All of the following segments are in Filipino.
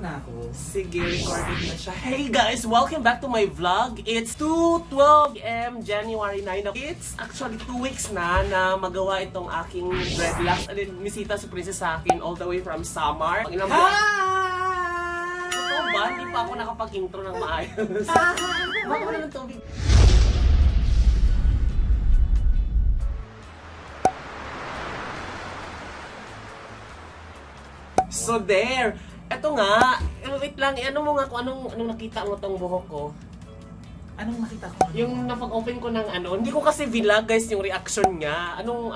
Na ako. Sige, recorded na siya. Hey guys, welcome back to my vlog. It's 2:12 p.m. January 9. It's actually 2 weeks na magawa itong aking dreadlocks. And then, misita si Princess sa akin all the way from Samar. Hi! Totoo ba? Hindi pa ako nakapag-intro ng maayos. Baka ko na ng tubig. So there! Eto nga, wait lang, ano mo nga kung anong nakita mo tong buhok ko. Anong nakita ko? Yung napag-open ko ng hindi ko kasi vlog guys yung reaction niya. Ano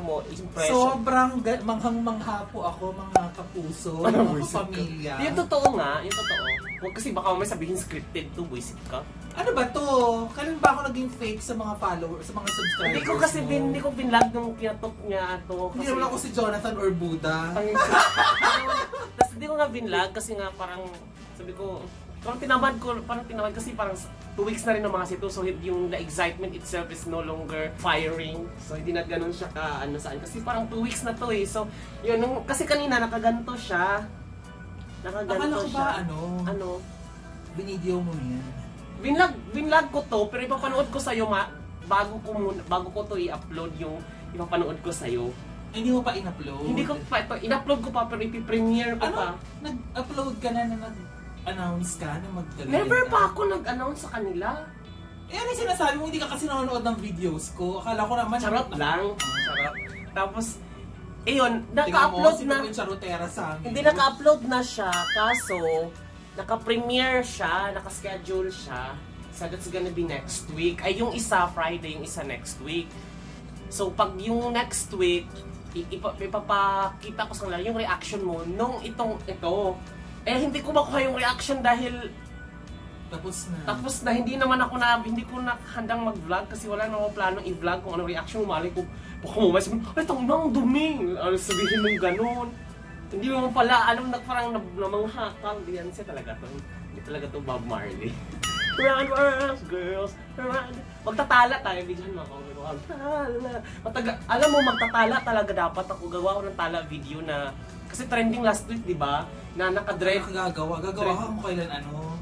mo, impression? Sobrang manghang-mangha po ako, mga kapuso, mga pamilya. Yung totoo nga, yung totoo. Huwag kasi baka may sabihin scripted to, buisit ka. Ano ba to? Kailan ba ako naging fake sa mga followers, sa mga subscribers Hindi ko kasi mo? hindi ko vlog nung kinatok niya to. Hindi naman ako si Jonathan or Buddha. Tapos hindi ko nga vlog kasi nga parang, sabi ko, parang tinamad kasi parang 2 weeks na rin ng mga sito. So yung the excitement itself is no longer firing. So hindi na ganun siya saan. Kasi parang 2 weeks na to eh. So yun, kasi kanina nakaganto siya. Akala ko ba Ano? Binideo mo yan? Binlog ko to, pero ipapanood ko sa'yo bago ko to i-upload yung ipapanood ko sa'yo. Hindi mo pa in-upload? Hindi ko pa ito, in-upload ko pa pero ipi-premiere ko pa. Nag-upload ka na nag-announce ka na magdala? Never pa ako nag-announce sa kanila. Eh ano yung sinasabi mo? Hindi ka kasi nanonood ng videos ko. Akala ko naman... Charot lang. Charot. Tapos, ayun, Tingnan naka-upload mo, na. sino yung charotera sa amin? Hindi naka-upload na siya, kaso naka-premiere siya, naka-schedule siya. So that's gonna be next week. Ay, yung isa Friday, yung isa next week. So pag yung next week, ipapakita ko sa kanila yung reaction mo nung ito. Eh hindi ko makuha yung reaction dahil tapos na hindi ko na handang mag-vlog kasi wala na akong plano i-vlog kung anong reaction mo. Malay ko, baka mo sabihin, ay tangnang dumi! Sabihin mong ganun. Hindi mo pala alam na parang namanghakal. Diyan siya talaga to. Hindi talaga to Bob Marley. Run for us, girls, run. Magtatala tayo, bigyan mo ako. Alam mo, magtatala talaga dapat ako. Gawa ko ng tala video na, kasi trending last week, di ba? Na nakadread. Gagawa ka mo kailan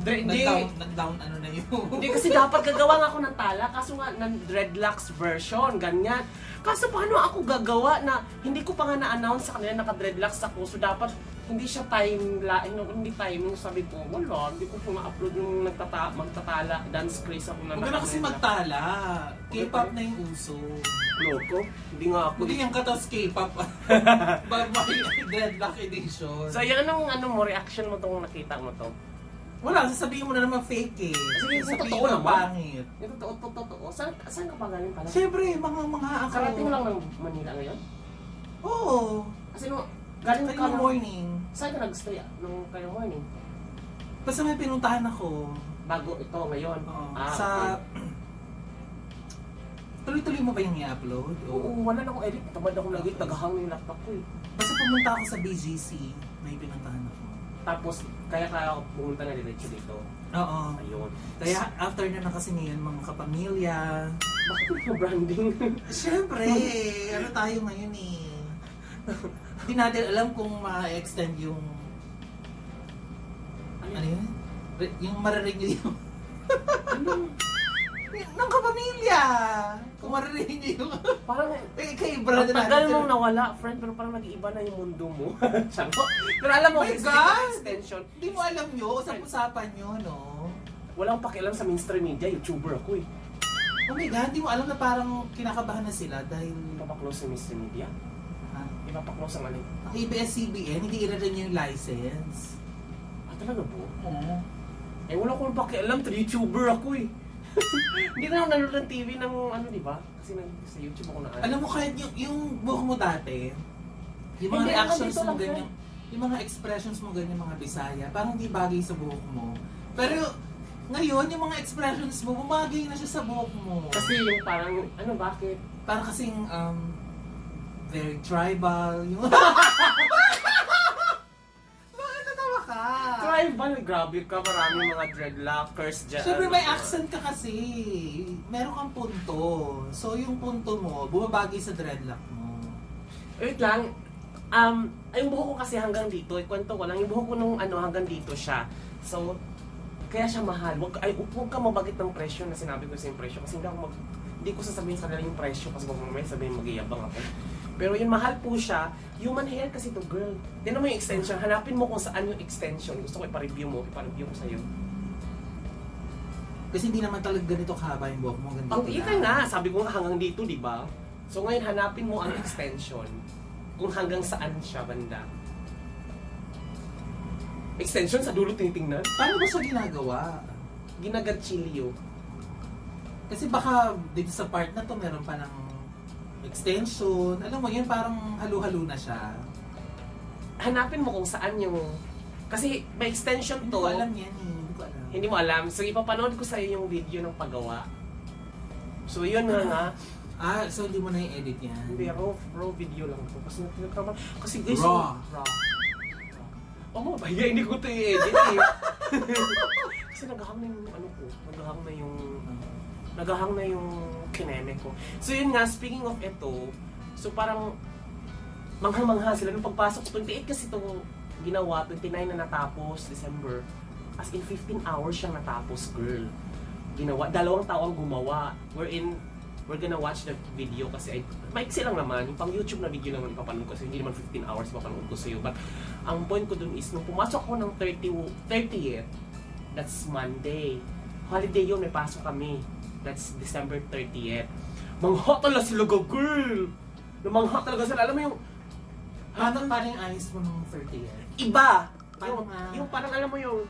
nag-down na yun. Hindi kasi dapat gagawa nga ako ng tala, kaso nga ng dreadlocks version, ganyan. Kaso paano ako gagawa na hindi ko pa nga na-announce sa kanila naka-dreadlocks ako, so dapat hindi siya hindi timing, sabi ko, wala, hindi ko ma-upload yung magtatala, dance craze ako na Huwag ka na kasi magtala. K-pop na yung uso. Loko, hindi nga ako. Hindi yung katas K-pop. Dreadlock edition. So yan, anong mo, reaction mo tong nakita mo to? Wala, sasabihin mo na naman fake eh. Kasi yung Sasabihin totoo mo naman. pangit. Yung totoo. Saan ka pa galing pala? Siyempre, mga ako. Karating lang ng Manila ngayon? Oo. Kasi galing ka Kayo morning. Saan ka nag-stay nung kayo morning? Basta may pinuntahan ako. Bago ito ngayon? Oo. Sa... Okay. Tuloy-tuloy mo ba yung i-upload? Oo, wala na akong edit. Tamad akong lagi. Naghahang yung laptop ko eh. Basta pumunta ako sa BGC, may pinuntahan ako. Tapos, kaya ako pumunta na diretso dito. Oo. Ayun. Kaya after na kasi ngayon, mga kapamilya. Bakit yung branding? Siyempre, ano tayo ngayon eh. Hindi natin alam kung ma-extend yung... Ano yun? Yung marirenew yung... ng kapamilya! Kung marirenew yung... Parang... kay brother natin. Tagal mong nawala, friend, pero parang nag-iiba na yung mundo mo. Charot. Pero alam mo, Oh my gusto God! ko extension. Hindi mo alam nyo, usap-usapan nyo, no? Walang pakialam sa mainstream media, YouTuber ako eh. Oh my God, hindi mo alam na parang kinakabahan na sila dahil... Ipapaklose sa mainstream media? Ha? Ipapaklose ang ano? Ang ABS-CBN, hindi i-renew yung license. Ah, talaga po? Oo. Eh, wala akong pakialam, YouTuber ako eh. Hindi na ako nanonood ng TV ng ano, di ba? Kasi sa YouTube ako na Alam mo, kahit yung buhok mo dati, yung mga Hindi, reactions dito mo lang, ganyan, yung mga expressions mo ganyan, mga Bisaya, parang di bagay sa buhok mo. Pero ngayon, yung mga expressions mo, bumagay na siya sa buhok mo. Kasi yung parang, ano, bakit? Parang kasing, very tribal, yung... Bakit natawa ka? Tribal, grabe ka, maraming mga dreadlockers dyan. Siyempre may accent ka kasi. Meron kang punto. So yung punto mo, bumabagay sa dreadlock mo. Wait lang, yung buhok ko kasi hanggang dito, ikwento ko lang, yung buhok ko nung hanggang dito siya. So, kaya siya mahal. Huwag ka mabagit ng presyo na sinabi ko sa yung presyo kasi hindi ko sasabihin sa kanila yung presyo kasi kung mamaya sabihin mag-iabang ako. Pero yung mahal po siya, human hair kasi to girl. Tignan mo yung extension, hanapin mo kung saan yung extension. Gusto ko ipa-review ko sa'yo. Kasi hindi naman talaga ganito kahaba yung buhok mo. Ganito Oh, yun nga, sabi ko nga hanggang dito, di ba? So ngayon hanapin mo ang extension. Kung hanggang saan siya banda. Extension sa dulo tinitingnan? Paano ba siya ginagawa? Ginagatchilyo. Kasi baka dito sa part na to meron pa ng extension. Alam mo yun, parang halo-halo na siya. Hanapin mo kung saan yung... Kasi may extension Hindi to. ko alam yan eh. Hindi ko alam. Hindi mo alam. So ipapanood ko sa'yo yung video ng paggawa. So yun nga. So hindi mo na i-edit yan? Hindi, raw video lang to. Kasi guys, Raw. Bahiya, hindi ko ito i-edit eh. Kasi naghahang na yung naghahang na yung kineme ko. So yun nga, speaking of ito, so parang manghang-mangha sila. Nung pagpasok, 28 kasi itong ginawa, 29 na natapos, December. As in 15 hours siyang natapos, girl. Ginawa, 2 tao ang gumawa. We're gonna watch the video kasi maiksi lang naman, yung pang YouTube na video lang ipapanood ko kasi hindi naman 15 hours ipapanood ko sa'yo. But ang point ko dun is, nung pumasok ako ng 30th, that's Monday. Holiday yun, may pasok kami. That's December 30th. Mangha talaga sila, girl! Namangha talaga sila. Alam mo yung... Paano yung ayos mo nung 30 yan? Iba! Paano nga? Yung parang alam mo yung...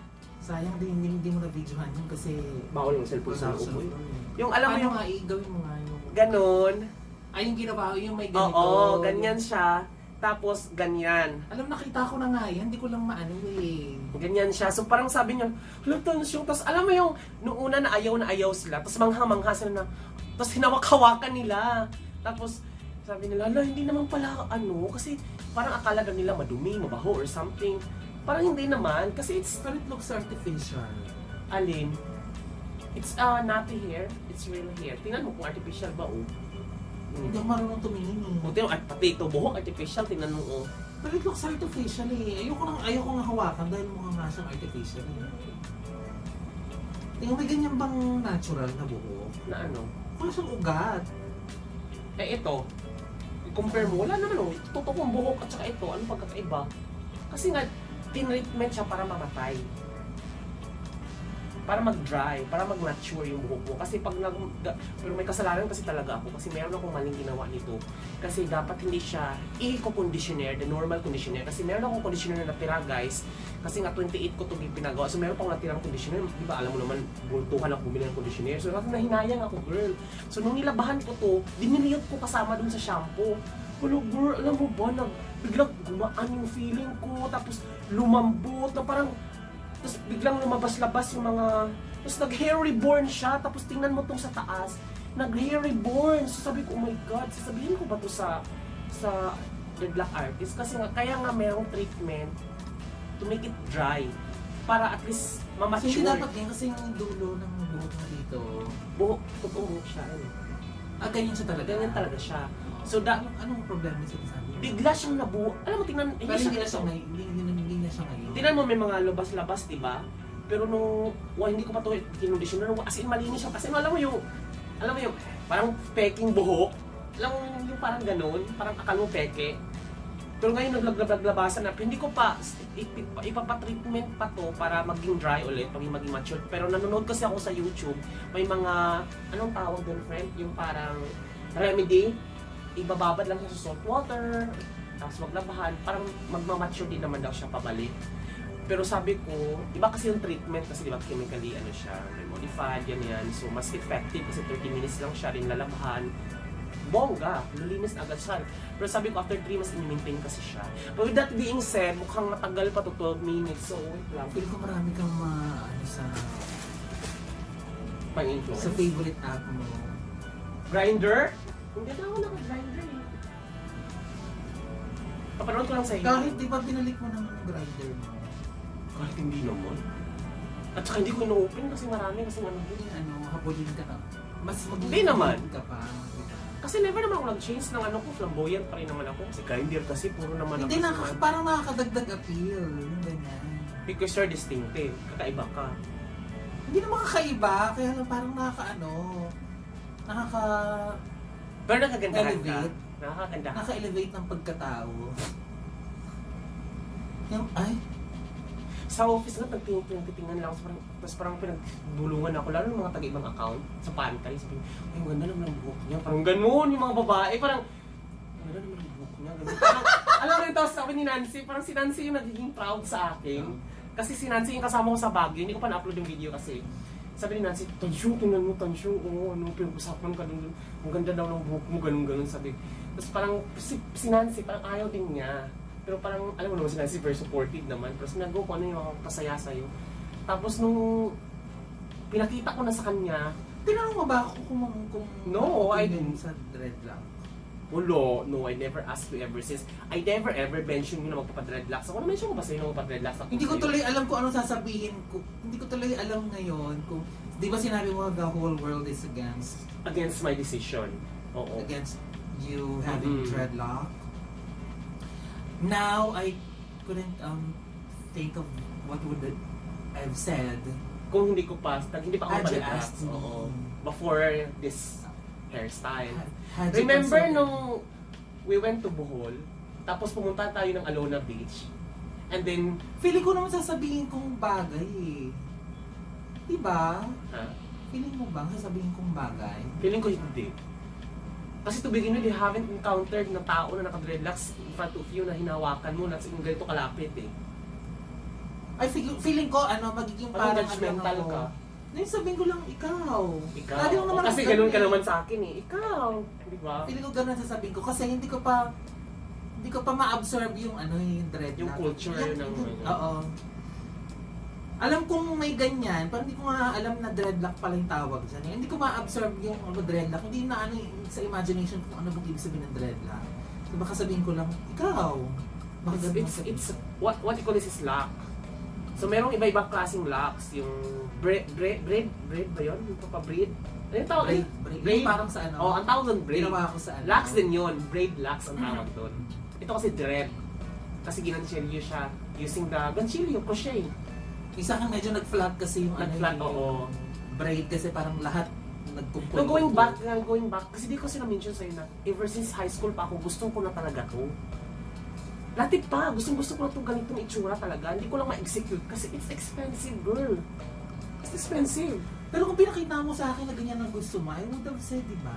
Sayang din, hindi mo na-videohan yun kasi... Bawal yung cellphone sa production upo. yun. Yung alam mo Paano yung... nga, gawin mo nga yung... Ganon. Ay, yung ginawa ko, yung may ganito. Oo, ganyan siya. Tapos, ganyan. Alam, nakita ko na nga yan, hindi ko lang maano eh. Ganyan siya. So parang sabi niya, halata yung... Tapos alam mo yung, nung una na ayaw sila. Tapos mangha-mangha sila na, tapos hinawak-hawakan nila. Tapos sabi nila, hindi naman pala kasi parang akala daw nila madumi, mabaho or something. Parang hindi naman, kasi it's, But it looks artificial. alin, it's natty hair, it's real hair. Tingnan mo kung artificial ba Hindi ako marunong tumingin eh. Buti yung pati ito, buhok artificial, tingnan mo But it looks artificial eh. Ayoko nga hawakan dahil mukha nga siyang artificial eh. Tingnan, may ganyan bang natural na buhok? na Wala siyang ugat. ito, i-compare mo, wala naman totoo kong buhok at saka ito, anong pagkakaiba? Kasi nga, tinreatment siya para mamatay. Para mag-dry, para mag-mature yung buhok mo. Kasi pero may kasalanan kasi talaga ako kasi meron akong maling ginawa nito. Kasi dapat hindi siya i-conditioner, the normal conditioner. Kasi meron akong conditioner na natira, guys. Kasi nga 28 ko ito pinagawa. So meron pang natirang conditioner. Di ba alam mo naman, bultuhan ako bumili ng conditioner. So nahinayang ako, girl. So nung nilabahan ko to, diniliyot ko kasama dun sa shampoo. Hello, girl, alam mo ba, biglang gumaan yung feeling ko. Tapos lumambot na parang tapos biglang lumabas-labas yung mga... Tapos nag-hair reborn siya. Tapos tingnan mo tong sa taas. Nag-hair reborn. So sabi ko, oh my God, sasabihin ko ba to sa The Black Artist? Kasi nga, kaya nga merong treatment to make it dry. Para at least So mamature. hindi dapat ganyan kasi yung dulo ng buhok mo dito. Buhok, totoong buhok siya. Ganyan siya talaga. Ganyan talaga siya. So, Anong problema yung sinasabi? bigla siyang nabuo. Alam mo, tingnan, Pero hindi na siya ngayon. Hindi na siya ngayon. tingnan mo, may mga lubas-labas, di ba? Pero nung, hindi ko pa ito kinondisyoner, as in malinis siya. Kasi alam mo yung, parang peking buhok. Alam mo yung parang ganun, parang akala mo peke. Pero ngayon naglaglabasan na, hindi ko pa, ipapatreatment pa to para maging dry ulit, maging mature. Pero nanonood kasi ako sa YouTube, may mga, anong tawag doon, friend? Yung parang remedy, ibababad lang siya sa salt water, tapos maglabahan, parang magmamature din naman daw siya pabalik. Pero sabi ko, iba kasi yung treatment kasi di ba chemically siya, modified, yan. So mas effective kasi 30 minutes lang siya rin lalabahan. Bongga, lulinis agad siya. Pero sabi ko, after 3 months, in-maintain kasi siya. But with that being said, mukhang matagal pa to 12 minutes. So, wait lang. Feel ko marami kang sa Pang-influence. favorite app mo. Grinder? Hindi na ako naka-grinder eh. Papanood ko lang sa iyo. Kahit di ba binalik mo ng grinder mo? Kahit hindi naman. At saka hindi ko ino-open kasi marami kasi Habulin ka na. Mas Hindi naman. ka pa. Diba? Kasi never naman ako nag-change ng ano ko, flamboyant pa rin naman ako. Kasi grinder kasi, puro naman Hindi, ako. parang nakakadagdag appeal. Yung ganyan. Because you're distinctive, kakaiba ka. Hindi naman kakaiba, kaya lang parang Pero nakagandahan ka. Elevate. Nakakagandahan. naka-elevate ng pagkatao. Yung, ay, Sa office nga, titingnan lang. Tapos parang pinagbulungan ako, lalo ng mga taga-ibang account sa pantry. Sabi, ay, ang ganda naman ng buhok niya. Parang ganun, yung mga babae. Parang, ang ganda naman ng buhok niya. Ganun. Parang, alam mo rin, tapos sabi ni Nancy, parang si Nancy yung nagiging proud sa akin. Kasi si Nancy yung kasama ko sa Baguio. Hindi ko pa na-upload yung video kasi. Sabi ni Nancy, Tansyo, tingnan mo, Tansyo. Oo, ano, pinag-usapan ka dun. Ang ganda daw ng buhok mo, ganun-ganun. Sabi. Tapos parang, si Nancy, parang ayaw din niya. Pero parang, alam mo naman si Nancy, very supportive naman. Pero sinago ko ano yung mga pasaya sa'yo. Tapos nung pinakita ko na sa kanya, tinanong mo ba ako kung No, I opinion didn't. sa dreadlock? Ulo, no, I never asked you ever since. I never ever mentioned yun na magpapadreadlocks. Ako na-mention ko ba sa'yo na magpapadreadlocks ako? Hindi ko sa'yo? tuloy alam kung ano sasabihin ko. Hindi ko tuloy alam ngayon kung, di ba sinabi mo the whole world is Against my decision. Oo. against you having Mhm. dreadlock? Now, I couldn't think of what would I've said. Kung hindi ko pa, hindi pa ako Had you padreadlocks. asked me. Oo. Before this hairstyle. Had you Remember consulted- nung we went to Bohol, tapos pumunta tayo ng Alona Beach, and then, Feeling ko naman sasabihin kong bagay eh. Diba? ha? Feeling mo ba sasabihin kong bagay? Feeling ko hindi. Kasi to begin with, you haven't encountered na tao na naka-dreadlocks in front of you na hinawakan mo na yung ganito kalapit eh. Ay, feeling ko, magiging Parang parang judgmental ako. ka. Ngayon sabihin ko lang, ikaw. Ikaw. Lagi lang naman Kasi ako ganun ka eh. naman sa akin eh. Ikaw. Di ba? Feeling ko ganun sasabihin ko kasi hindi ko pa ma-absorb yung yung dreadlock. Yung culture ng- Oo. Alam kong may ganyan, pero hindi ko nga alam na dreadlock pala yung tawag dyan. Hindi ko ma-absorb yung dreadlock. Hindi na sa imagination kung ano bang ibig sabihin ng dreadlock. So baka sabihin ko lang, ikaw. Baka ganun sabihin. It's what you call this is lock. So merong iba-ibang klaseng locks, yung braid ba yun? Yung pa-braid? Ano yung tawag? Braid. Braid. Yung parang sa ano. Oh, ang tawag doon braid. Ginawa ko sa Locks din yun, braid locks ang tawag doon. Ito kasi dread. Kasi ginanchilyo siya using the ganchilyo, crochet. Isa kang medyo nag-flat kasi yung Nag-flat, yung oo. braid kasi parang lahat nagkumpul. No, going back, kasi di ko kasi na-mention sa'yo na ever since high school pa ako, gustong ko na talaga to. Dati pa, gusto ko na itong ganitong itsura talaga. Hindi ko lang ma-execute kasi it's expensive, girl. It's expensive. Pero kung pinakita mo sa akin na ganyan ang gusto mo, I would have said, di ba?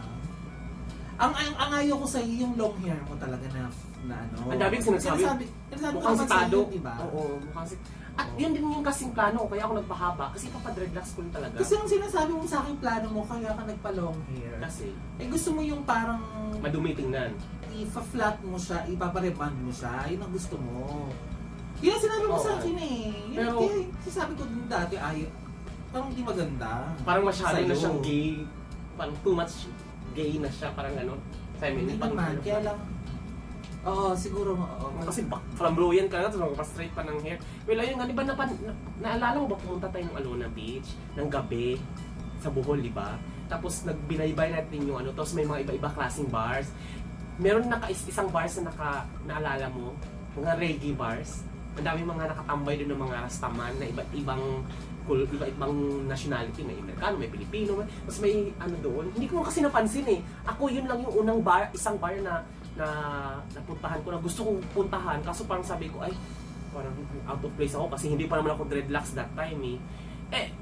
Ang ayaw ko sa iyo yung long hair mo talaga na ano. Ang dami kong sinasabi. Sinasabi ko Mukhang naman si sa Tado. iyo, di ba? Oo, mukhang si... At yun din yung kasing plano ko, kaya ako nagpahaba. Kasi papadreadlocks ko rin talaga. Kasi ang sinasabi mo sa akin plano mo, kaya ka nagpa-long hair. Kasi Eh gusto mo yung parang madumi tingnan. ipa-flat mo siya, ipapareband mo siya, yun ang gusto mo. Yun ang sinabi mo Oo. sa akin eh. Yun, Pero- kaya sinasabi ko din dati, parang hindi maganda. Parang masyado Sa'yo. na siyang gay. Parang too much gay na siya. Parang ano, Hindi feminine. Parang naman, ano. kaya lang, oo, siguro, oo. Kasi flamboyant ka na, tapos magpa-straight pa ng hair. Well, ayun nga, di ba naalala mo ba pumunta tayo ng Alona Beach ng gabi sa Bohol, di ba? Tapos nagbinaybay natin yung ano, tapos may mga iba-iba klaseng bars. Meron isang bars na naalala mo, mga reggae bars. Ang dami mga nakatambay doon ng mga rastaman na iba-ibang nationality, may Amerikano, may Pilipino, tapos may ano doon. Hindi ko kasi napansin eh. Ako yun lang yung unang bar, isang bar na napuntahan ko na gusto kong puntahan, kaso parang sabi ko ay parang out of place ako kasi hindi pa naman ako dreadlocks that time eh.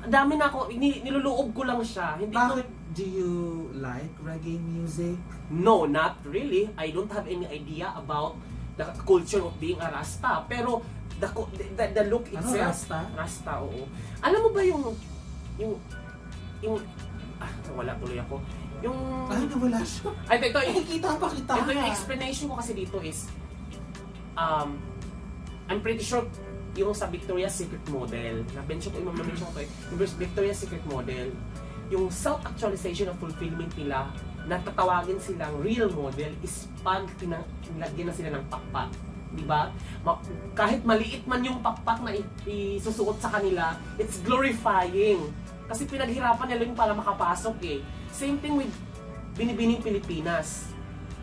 Ang dami na ako, niluloob ko lang siya. Hindi ko, Bakit do you like reggae music? no, not really. I don't have any idea about the culture of being a Rasta. Pero the look Ano, itself, Rasta? Rasta, oo. Alam mo ba yung wala tuloy ako. Yung Ay, nawala siya. ay ito, Kita pa kita. ito yung explanation ko kasi dito is I'm pretty sure yung sa Victoria's Secret model, na-mention ko yung Victoria's Secret model, yung self-actualization of fulfillment nila, na tatawagin silang real model is pag nilagyan na sila ng pakpak. Diba? Kahit maliit man yung pakpak na isusuot sa kanila, it's glorifying. Kasi pinaghirapan nila yung para makapasok eh. Same thing with Binibining Pilipinas.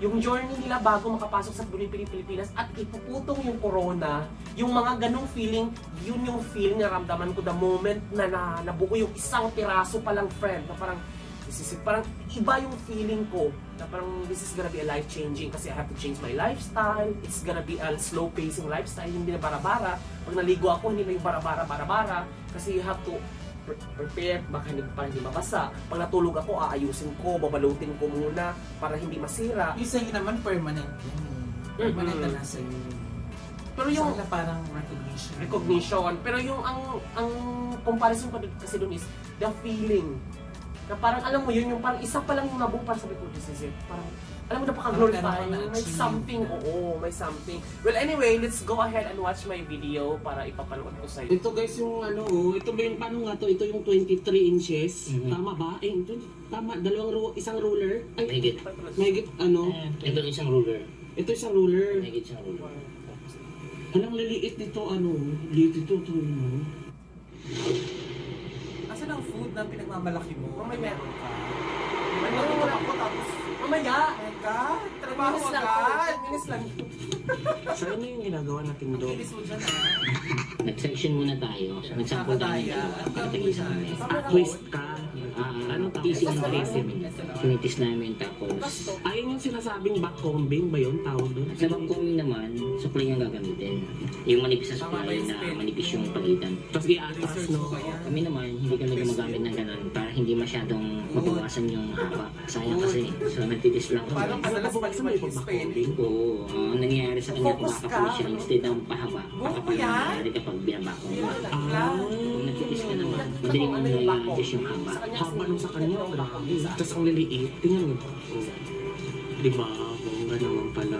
Yung journey nila bago makapasok sa Binibining Pilipinas at ipuputong yung corona, yung mga ganong feeling, yun yung feeling na ramdaman ko the moment na nabuo yung isang piraso palang friend na parang parang iba yung feeling ko na parang this is gonna be a life changing kasi I have to change my lifestyle. It's gonna be a slow pacing lifestyle, hindi na bara-bara. Pag naligo ako, hindi na yung bara-bara kasi you have to prepare, baka hindi mabasa. Pag natulog ako, aayusin ko, babalutin ko muna para hindi masira. Yung sa'yo naman permanent yun. Permanent na nasa iyo. Pero yung Sana parang recognition. Pero yung ang comparison ko kasi doon is the feeling. Na parang alam mo yun, yung parang isa pa lang yung nabuo para sabi ko, this is it. Parang alam mo napaka-glorifying. May something, may something. Well anyway, let's go ahead and watch my video para ipapanood ko sa'yo. Ito guys yung ito ba yung paano nga to? Ito yung 23 inches. Tama ba? Ito, tama. Isang ruler. Ay, mahigit Ito isang ruler. Ito isang ruler. Mahigit isang ruler. Anong liliit nito, liit ito, Asan ang food na pinagmamalaki mo? May meron ka. May wala ako tapos mamaya. Oh my God! Trabaho Minutes lang agad! 10 minutes lang. So ano yung ginagawa natin Ang doon? bilis mo dyan Nag-section muna tayo. Nag-sample tayo ng pagtingin sa amin. Twist ka. Ano tawag? teasing namin. Sinitis namin tapos Ayun yung sinasabing backcombing ba yun? Tawag doon? sa backcombing naman, supply yung gagamitin. Yung manipis na supply na manipis yung pagitan. Tapos i-atras, no? Kami naman, hindi kami gumagamit ng ganun para hindi masyadong mabawasan yung haba. Sayang kasi. So nagtitis lang Parang kami. madalas mali-mali pa yun. Oo, ang nangyayari sa kanya, Focus ka. kumakapal siya instead ng pahaba. Kakapal yan? ang nangyayari kapag binabakong mo. Ah, Kung nagtitis ka naman, madaling mo na-adjust yung haba. haba nung sa kanya, grabe. Tapos ang liliit, tingnan mo. Diba? Bongga naman pala.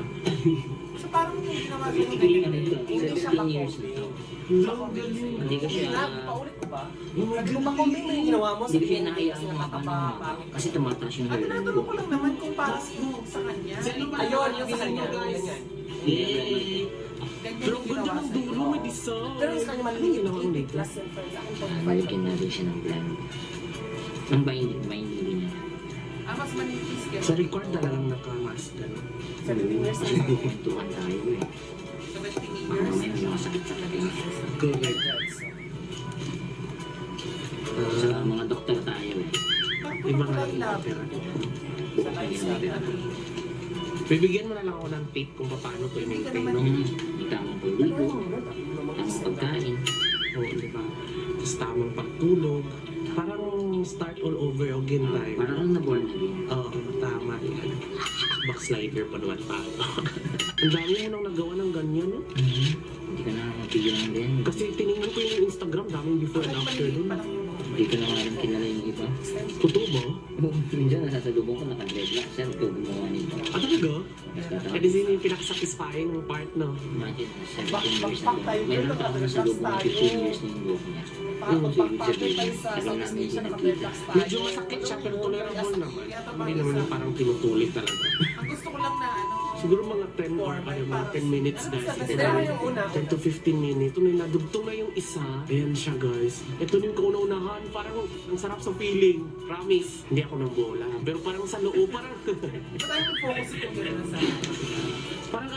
So parang yung ginawa ko Basically, ano ito, Hindi siya 15 years na ito. Hindi ko siya, Paulit ko ba? Naglumakombing mo yung ginawa mo. hindi ko siya Kasi nakayaan mga nakakapangit. kasi tumataas yung At hairline ko. tinatanong ko lang naman kung parang yung sa kanya. Ayun, yung sa kanya. Ganyan. Yay! Ganyan Pero yung ang ganda ginawa ng sa'yo. dulo, may design. Pero sa kanya maliit. Ginawa ko dito. Plus and friends. Akin po. Lalagyan natin siya ng blend. Ang binding din niya. Mas manipis ka. Sa record talagang naka-mask ka, no? 17 years na. Tuwan tayo eh. 17 Baka years. mamaya may nakasakit-sakit yun. Correct. Sa mga doktor tayo eh. Iba nga yung opera. Sa lifestyle. Bibigyan mo na lang ako ng tip kung paano to i-maintain, no? May tamang pagbigo, tamang pagkain. Oo, di ba? Tapos tamang pagtulog. Parang start all over again tayo. Parang lang na-born na din. Oo, tama yan. Backslider pa naman tayo. Ang dami mo nang nagawa ng ganyan, no? Hindi ka na mapigyan din. Kasi tinignan ko yung Instagram, daming before and after dun. Hindi ko na nga rin kilala yung iba. Totoo ba? Minsan nasasalubong ko naka-dreadlock. Sir, ikaw gumawa nito. Ah, talaga? Tapos Eh, di sino yung pinakasatisfying ng part, no? imagine, 17 years na buhok. Meron pa ako nasalubong na 15 years na yung buhok niya. So, ibig sabihin, tagal namin hindi nagkita. Medyo masakit siya, pero tolerable naman. Hindi naman yung parang tinutulit talaga. Ang gusto ko lang na Siguro mga 10 or mga 10 minutes guys. Pero yung una, 10 to 15 minutes. Ito na nadugtong na yung isa. Ayan siya guys. Ito na yung kauna-unahan. Parang ang sarap sa feeling. Promise. Hindi ako nang bola. Pero parang sa loob, parang tayo focus kung gano'n sa parang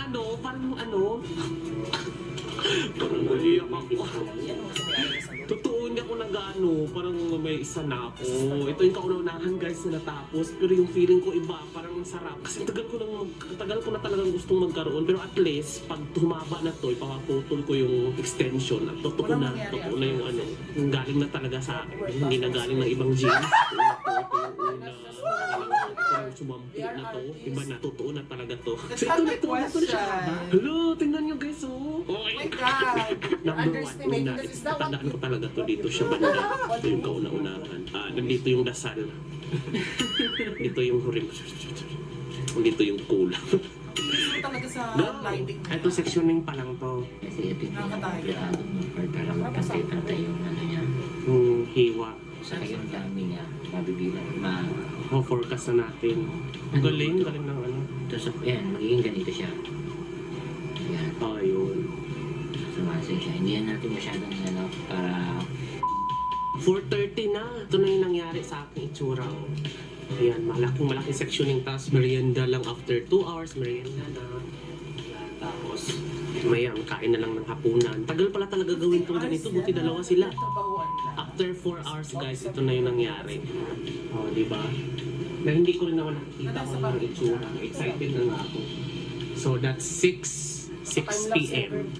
parang naiyak ako. Totoo, hindi ako nag-ano, parang may isa na ako. Ito yung kauna-unahan guys na natapos. Pero yung feeling ko iba, parang ang sarap. Kasi tagal ko na talagang gustong magkaroon. Pero at least, pag humaba na to, ipapaputol ko yung extension. At totoo na yung ano. Yung galing na talaga sa akin. Hindi na galing ng ibang jeans. Sumampi na to. Iba na, totoo na talaga to. So ito na siya. Hello, tingnan nyo guys, oh. Oh my God! Number one, una, tatandaan ko talaga to dito siya banda. Ito yung kauna-unahan. Nandito yung dasal. Dito yung hurim. Dito yung kulang. Gusto talaga sa lighting niya. Ito sectioning pa lang to. Kasi ito yung komplikado mo para magpantay-pantay yung ano niya. Yung hiwa. Sa yung dami niya, mabibilang, Forecast na natin. Galing ng ano. Tapos, yan, magiging ganito siya. Yan, Ayun. sumasig siya. Hindi yan natin masyadong ano, para 4:30 na. Ito na yung nangyari sa aking itsura. Oh. Ayan, malaking sectioning, tapos merienda lang after 2 hours, merienda na. Tapos, maya, kain na lang ng hapunan. Tagal pala talaga gawin itong ganito, buti dalawa sila. Trabahuan lang. After 4 hours guys, ito na yung nangyari. Oh, di ba? Na hindi ko rin naman nakikita kung anong itsura. Excited na nga ako. So that's 6 p.m.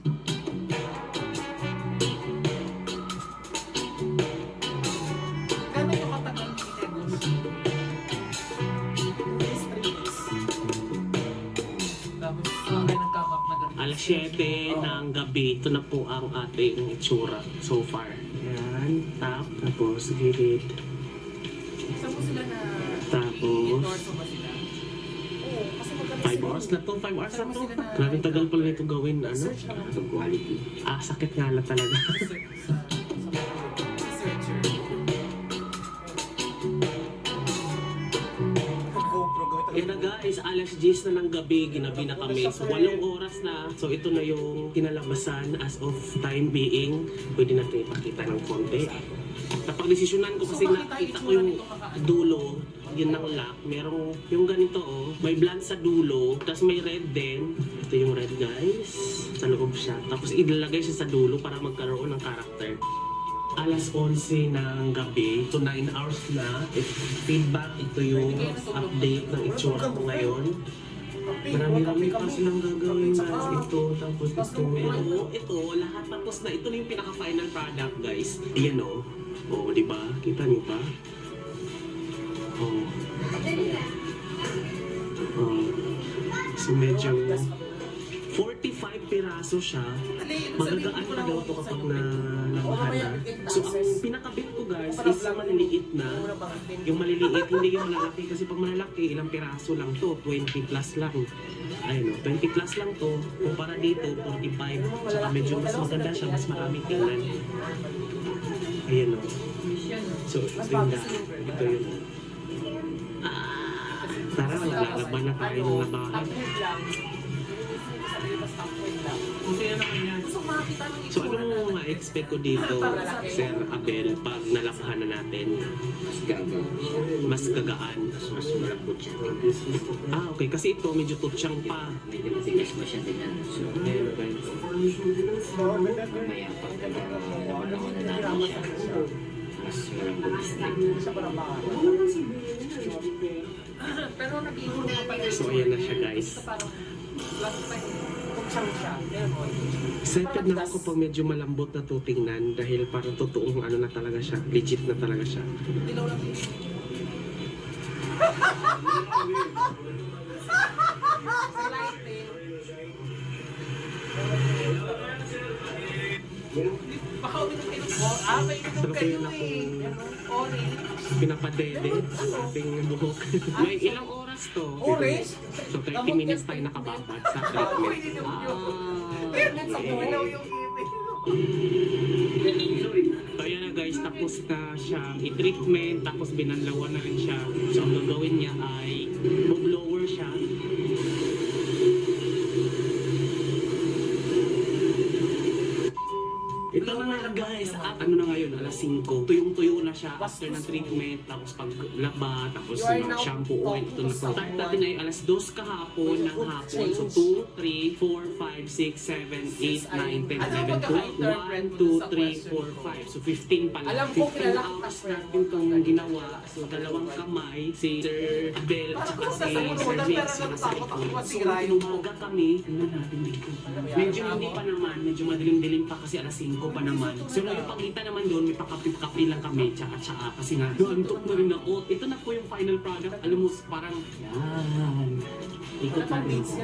Gano'n yung katagal ni Negos? Days, 3 days. Tapos, kayo nagkamap na ganun. Alas 7 ng gabi, ito na po ang ating itsura so far. Yan, tapos gilid. Saan mo sila na Tapos, i-endorse mo ba sila? Oo, kasi magkano 5 hours na to, 5 hours na to. Grabe tagal pala nito gawin, ano? Search lang Ito quality. Sakit nga lang talaga. Researcher. Yan na guys, alas 10 na ng gabi, ginabi na kami. So 8 oras na. So ito na yung kinalabasan as of time being. Pwede natin ipakita ng konti. Napag-desisyonan ko kasi nakita ko yung dulo, yun ng lock. Merong yung ganito oh, may blank sa dulo, tapos may red din. Ito yung red guys, sa loob siya. Tapos ilalagay siya sa dulo para magkaroon ng character. Alas 11 ng gabi, ito 9 hours na. Feedback, ito yung update ng itsura ko ngayon. Marami-rami pa silang gagawin guys. Ito, tapos ito. Ito, lahat tapos na. Ito na yung pinaka-final product guys. Ayan o. O, di ba? Kita niyo pa? O. O. So medyo 45 piraso siya. Magagaan pa daw to kapag namahan na. So ang pinakabit ko guys is maliliit na. Yung maliliit, hindi yung malalaki. Kasi pag malalaki, ilang piraso lang to. 20 plus lang. Ayun o, 20 plus lang to. Kumpara dito, 45. Tsaka medyo mas maganda siya, mas maraming tingnan. Ayan o. So, ito yung ito yung tara, maglalaban na tayo ng labahan. So ano mo ma-expect ko dito, Sir Abel, pag nalabahan na natin? Mas gagal. Mas gagaan. Mas malambot siya. Okay, kasi ito medyo tutsang pa. Medyo matigas pa siya din yan. So, Ayan guys. mamaya pag naman na namin siya. So, mas malambot na siya. Pero nag-iwan nga pala. So ayan na siya guys. Parang flat pa yun. Kutsang siya. Excited na ako pag medyo malambot na to tingnan dahil parang totoong ano na talaga siya. Legit na talaga siya. Dilaw lang yun. Sa light eh. Baka uminom kayo ng may inom Sarap kayo yun eh. akong Orange. pinapadede ang ating buhok. May ilang oras to? Orange? So 30 minutes tayo nakababad sa treatment. Dilaw yung ibig. So ayan na guys, tapos na siyang i-treatment, tapos binanlawan na rin siya. So ang gagawin niya ay blower siya. Ito na nga guys, at ano na ngayon, alas 5. Tuyong-tuyo na siya after ng treatment, tapos paglaba, tapos shampoo oil, ito na to. Start natin ay alas 2 kahapon ng hapon. So 2, 3, 4, 5, 6, 7, 8, 9, 10, 11, 12, 1, 2, 3, 4, 5. So 15 pa lang. 15 hours natin itong ginawa. So dalawang kamay, si Sir Bell at saka si Sir Mix yung nasa likod. So umaga kami, tingnan natin dito. Medyo hindi pa naman, medyo madilim-dilim pa kasi alas 5 pa naman. So yung pakita naman doon, may pakapit-kapi lang kami, tsaka kasi nga, antok na rin ako. Ito na po yung final product. Alam mo, parang, yan. Ikot na rin ako.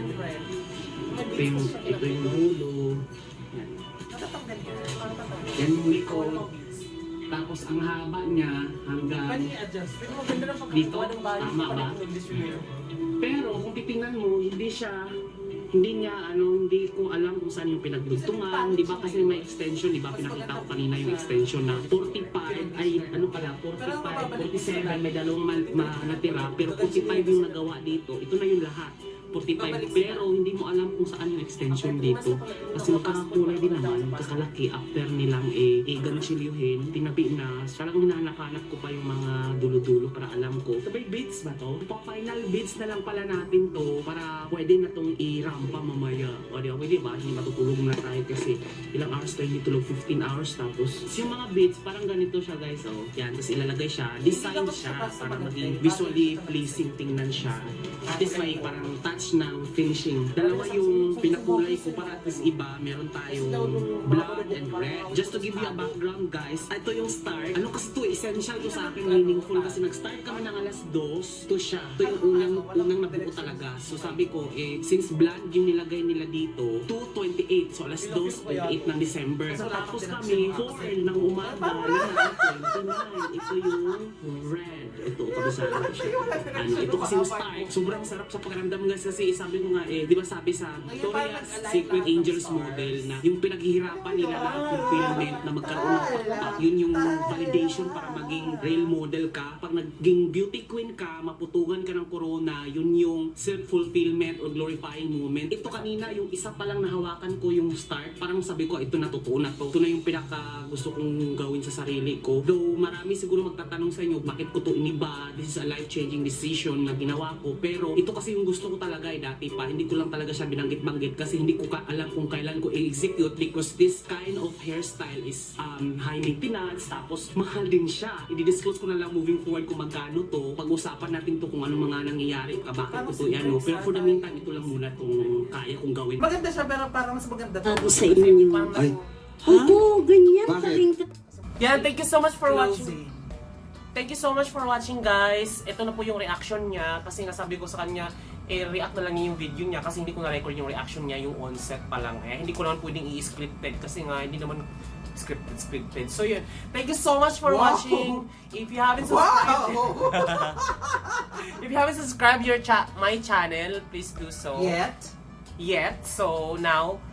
Ito yung dulo. Yan. Yan yung likod. Tapos ang haba niya hanggang dito. Tama ba? Pero kung titingnan mo, hindi ko alam kung saan yung pinagdugtungan, di ba? Kasi may extension, di ba? Pinakita ko kanina yung extension na 45, ay ano pala, 45, 47, may dalawang natira, pero 45 yung nagawa dito. Ito na yung lahat. 45, pero hindi mo alam kung saan yung extension dito. Kasi magkakakulay din naman, kakalaki after nilang ganchilyuhin, tinabi na, talagang hinahanap ko pa yung mga dulo-dulo para alam ko. Sabay beads ba to? Final beads na lang pala natin to para pwede na tong i-rampa mamaya. O di ba, pwede ba? Hindi matutulog muna tayo kasi ilang hours tayo hindi tulog, 15 hours. Tapos yung mga beads, parang ganito siya guys. Oh. Yan, tapos ilalagay siya, design siya para maging visually pleasing tingnan siya. At least may parang touch ng finishing. Dalawa yung pinakulay ko para at least iba, meron tayong blood and red. Just to give you a background guys, ito yung start. Ano kasi ito, essential to sa akin, meaningful kasi nag-start kami ng alas 2, ito siya. Ito yung unang nabuo talaga. So sabi ko, since blood yung nilagay nila dito, 2:28, so alas 2:28 ng December. So tapos kami, 4 ng umaga, ito yung red. Ito, kabisado ko siya. Ito kasi yung start. Sobrang sarap sa pakiramdam guys kasi sabi ko nga di ba sabi sa Victoria's Secret Angels model na yung pinaghihirapan nila na fulfillment na magkaroon ng pakpak, yun yung validation para maging real model ka. Pag naging beauty queen ka, maputugan ka ng corona, yun yung self-fulfillment or glorifying moment. Ito kanina, yung isa pa lang nahawakan ko yung start, parang sabi ko, ito na totoo na to. Ito na yung pinaka gusto kong gawin sa sarili ko. Though marami siguro magtatanong sa inyo, bakit ko to iniba? This is a life-changing decision na ginawa ko. Pero ito kasi yung gusto ko talaga dati pa. Hindi ko lang talaga siya binanggit-banggit kasi hindi ko alam kung kailan ko i-execute because this kind of hairstyle is high maintenance, tapos mahal din siya. I-disclose ko na lang moving forward kung magkano to. Pag-usapan natin to kung ano mga nangyayari, bakit ko to yan. Pero for the meantime, ito lang muna itong kaya kong gawin. Maganda siya pero parang mas maganda to. Bago sa inyo. Ay, Opo, ganyan Bakit? pa rin. Yan, thank you so much for watching. Closing. Thank you so much for watching guys. Ito na po yung reaction niya kasi nasabi ko sa kanya react na lang niya yung video niya kasi hindi ko na-record yung reaction niya yung on-set pa lang hindi ko naman pwedeng i-scripted kasi nga hindi naman scripted. So yun, thank you so much for Wow! watching. If you haven't subscribed, Wow! if you haven't subscribed my channel, please do so. Yet. So now,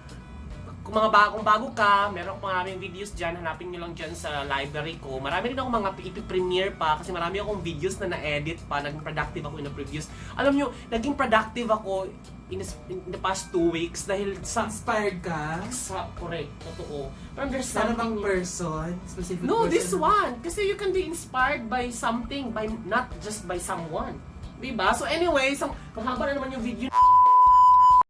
kung kung bago ka, meron akong maraming videos dyan, hanapin nyo lang dyan sa library ko. Marami rin akong mga ipipremiere pa kasi marami akong videos na na-edit pa, naging productive ako in the previous. Alam nyo, naging productive ako in the past 2 weeks dahil sa Inspired ka? correct, totoo. Pero there's Sana bang something... person? Specific No, person? this one. Kasi you can be inspired by something, by not just by someone. Diba? So anyway, kung haba na naman yung video